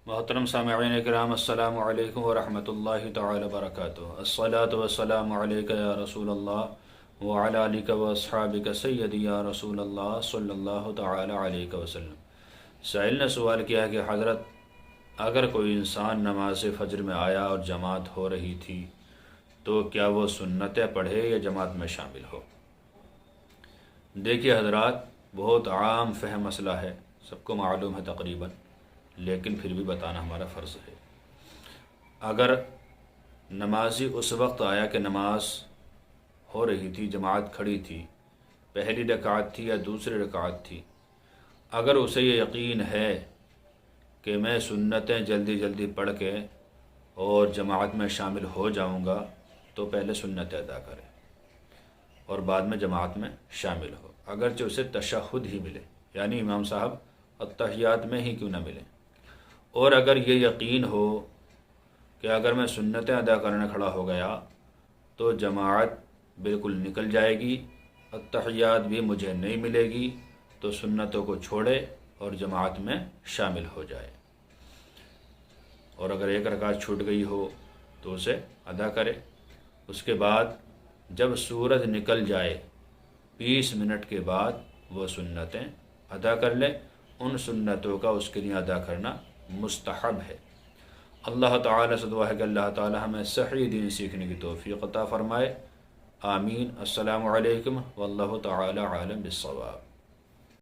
محترم سامعین کرام، السلام علیکم ورحمۃ اللہ تعالی وبرکاتہ۔ الصلاۃ والسلام علیک یا رسول اللہ وعلی آلک واصحابک سیدی یا رسول اللہ صلی اللہ تعالی علیہ وسلم۔ سائل نے سوال کیا کہ حضرت، اگر کوئی انسان نماز فجر میں آیا اور جماعت ہو رہی تھی تو کیا وہ سنتیں پڑھے یا جماعت میں شامل ہو؟ دیکھیے حضرات، بہت عام فہم مسئلہ ہے، سب کو معلوم ہے تقریباً، لیکن پھر بھی بتانا ہمارا فرض ہے۔ اگر نمازی اس وقت آیا کہ نماز ہو رہی تھی، جماعت کھڑی تھی، پہلی رکعت تھی یا دوسری رکعت تھی، اگر اسے یہ یقین ہے کہ میں سنتیں جلدی جلدی پڑھ کے اور جماعت میں شامل ہو جاؤں گا، تو پہلے سنتیں ادا کرے اور بعد میں جماعت میں شامل ہو، اگرچہ اسے تشہد ہی ملے، یعنی امام صاحب التحیات میں ہی کیوں نہ ملے۔ اور اگر یہ یقین ہو کہ اگر میں سنتیں ادا کرنے کھڑا ہو گیا تو جماعت بالکل نکل جائے گی، التحیات بھی مجھے نہیں ملے گی، تو سنتوں کو چھوڑے اور جماعت میں شامل ہو جائے۔ اور اگر ایک رکعت چھوٹ گئی ہو تو اسے ادا کرے۔ اس کے بعد جب سورج نکل جائے 20 منٹ کے بعد وہ سنتیں ادا کر لے۔ ان سنتوں کا اس کے لیے ادا کرنا مستحب ہے۔ اللہ تعالیٰ سے دعا ہے کہ اللہ تعالیٰ ہمیں صحیح دین سیکھنے کی توفیق عطا فرمائے۔ آمین۔ السلام علیکم واللہ تعالیٰ عالم بالصواب۔